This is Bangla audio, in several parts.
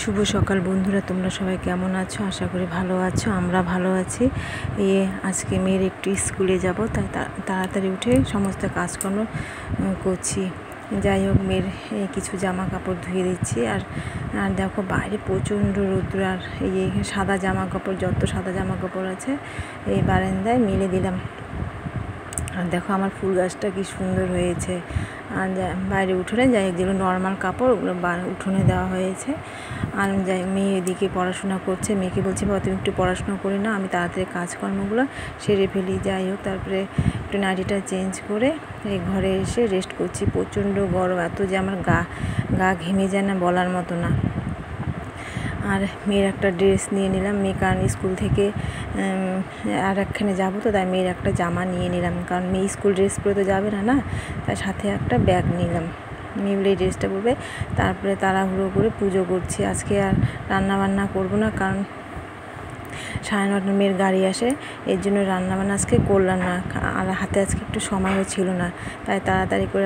শুভ সকাল বন্ধুরা, তোমরা সবাই কেমন আছো? আশা করি ভালো আছো। আমরা ভালো আছি। আজকে মেয়ের একটু স্কুলে যাব, তাই তাড়াতাড়ি উঠে সমস্ত কাজকর্ম করছি। যাই হোক, মেয়ের কিছু জামা কাপড় ধুয়ে দিচ্ছি। আর দেখো বাইরে প্রচণ্ড রৌদ্র, আর সাদা জামা কাপড়, যত সাদা জামা কাপড় আছে এই বারান্দায় মেলে দিলাম। আর দেখো আমার ফুল গাছটা কি সুন্দর হয়েছে। আর বাইরে উঠোনে যাই হোক, যেগুলো নর্মাল কাপড় ওগুলো উঠোনে দেওয়া হয়েছে। আর যাই মেয়ে এদিকে পড়াশোনা করছে। মেয়েকে বলছি, বাবা তুমি একটু পড়াশোনা করে না, আমি তাড়াতাড়ি কাজকর্মগুলো সেরে ফেলি। যাই হোক, তারপরে একটু নাইটিটা চেঞ্জ করে এই ঘরে এসে রেস্ট করছি। প্রচণ্ড গরম, এত যে আমার গা ঘেমে যায় না, বলার মতো না। আর মেয়ের একটা ড্রেস নিয়ে নিলাম। মেয়ে কারণ স্কুল থেকে আর একখানে যাবো, তো তাই মেয়ের একটা জামা নিয়ে নিলাম, কারণ মেয়ে স্কুল ড্রেস পরে তো যাবে না, তাই সাথে একটা ব্যাগ নিলাম। মেয়ে বলে এই ড্রেসটা পরবে। তারপরে তাড়াহুড়ো করে পুজো করছি। আজকে আর রান্নাবান্না করবো না, কারণ 9:30 মেয়ের গাড়ি আসে, এর জন্য রান্নাবান্না আজকে করলাম না। আর হাতে আজকে একটু সময়ও ছিল না, তাই তাড়াতাড়ি করে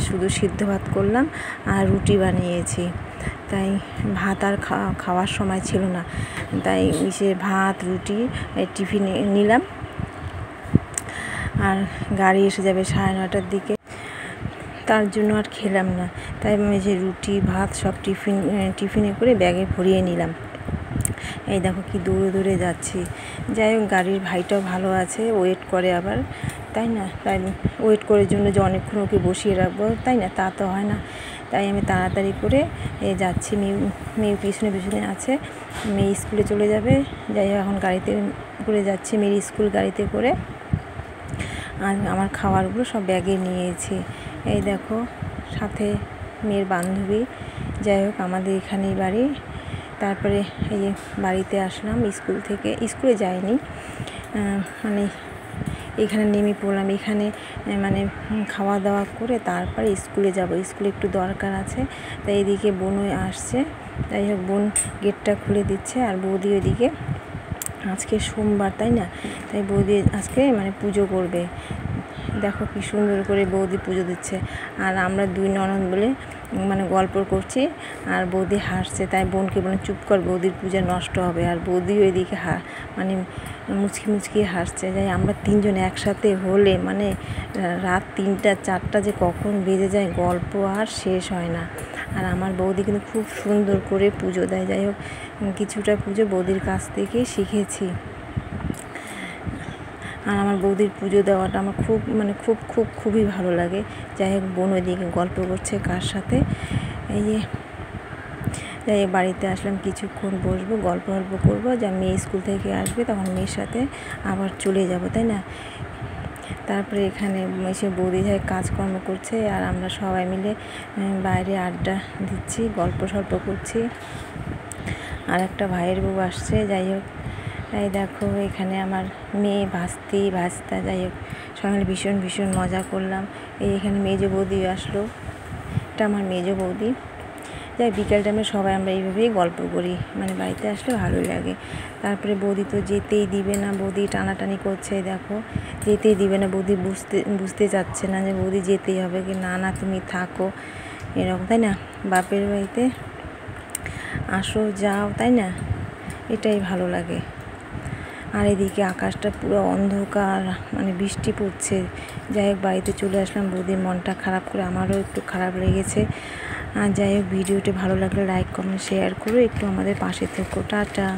শুধু সিদ্ধ ভাত করলাম আর রুটি বানিয়েছি। তাই ভাত আর খাওয়ার সময় ছিল না, তাই ভাত রুটি টিফিনে নিলাম। আর গাড়ি এসে যাবে 9:30টার দিকে, তার জন্য আর খেলাম না। তাই রুটি ভাত সব টিফিনে করে ব্যাগে ভরিয়ে নিলাম। এই দেখো কি দৌড়ে দৌড়ে যাচ্ছি। যাই হোক, গাড়ির ভাইটাও ভালো আছে, ওয়েট করে আবার, তাই না? তাই ওয়েট করার জন্য যে অনেকক্ষণ ওকে বসিয়ে রাখবো, তাই না? তা তো হয় না। তাই আমি তাড়াতাড়ি করে যাচ্ছি। মেয়ে পিছনে পিছনে আছে। মেয়ে স্কুলে চলে যাবে। যাই হোক, এখন গাড়িতে করে যাচ্ছি, মেয়ের স্কুল গাড়িতে করে। আর আমার খাবারগুলো সব ব্যাগে নিয়েছি। এই দেখো, সাথে মেয়ের বান্ধবী। যাই হোক, আমাদের এখানেই বাড়ি। তারপরে এই যে বাড়িতে আসলাম স্কুল থেকে। স্কুলে যাইনি, মানে এখানে নেমে পড়লাম। এখানে খাওয়া দাওয়া করে তারপরে স্কুলে যাব। স্কুলে একটু দরকার আছে, তাই এদিকে বোনও আসছে। যাই হোক, বোন গেটটা খুলে দিচ্ছে। আর বৌদি ওইদিকে, আজকে সোমবার, তাই না? তাই বৌদি আজকে পুজো করবে। দেখো কি সুন্দর করে বৌদি পুজো দিচ্ছে। আর আমরা দুই ননদ বলে গল্প করছি, আর বৌদি হাসছে। তাই বোনকে বলে, চুপ কর, বৌদির পূজা নষ্ট হবে। আর বৌদি ওইদিকে মুচকি মুচকি হাসছে। যাই আমরা তিনজন একসাথে হলে রাত 3টা 4টা যে কখন বেজে যায়, গল্প আর শেষ হয় না। আর আমার বৌদি কিন্তু খুব সুন্দর করে পুজো দেয়। যাই হোক, কিছুটা পুজো বৌদির কাছ থেকে শিখেছি। আর আমার বৌদির পুজো দেওয়াটা আমার খুবই ভালো লাগে। যাই হোক, বোন ওইদিকে গল্প করছে কার সাথে। যাই বাড়িতে আসলাম, কিছুক্ষণ বসবো, গল্প করবো। যা মেয়ে স্কুল থেকে আসবে তখন মেয়ের সাথে আবার চলে যাব, তাই না? তারপরে এখানে এসে বৌদি যাই কাজকর্ম করছে, আর আমরা সবাই মিলে বাইরে আড্ডা দিচ্ছি, গল্প করছি। আর একটা ভাইয়ের বউ আসছে। যাই হোক, তাই দেখো এখানে আমার মেয়ে ভাস্তা। যাই হোক, সবাই ভীষণ মজা করলাম। এখানে মেজো বৌদি আসলো, এটা আমার মেজো বৌদি। যাই বিকেল টাইমে সবাই আমরা এইভাবেই গল্প করি, বাড়িতে আসলে ভালোই লাগে। তারপরে বৌদি তো যেতেই দিবে না, বৌদি টানাটানি করছে। দেখো, যেতেই দিবে না, বৌদি বুঝতে চাচ্ছে না যে বৌদি যেতেই হবে কি না, তুমি থাকো, এরকম, তাই না? বাপের বাড়িতে আসো যাও, তাই না? এটাই ভালো লাগে। আর এদিকে আকাশটা পুরো অন্ধকার, বৃষ্টি পড়ছে। যাই হোক, বাড়িতে চলে আসলাম। বৌদির মনটা খারাপ করে আমারও একটু খারাপ লেগেছে। আর যাই হোক, ভিডিওটি ভালো লাগলে লাইক কমেন্ট শেয়ার করো, একটু আমাদের পাশে থেকো। টাটা।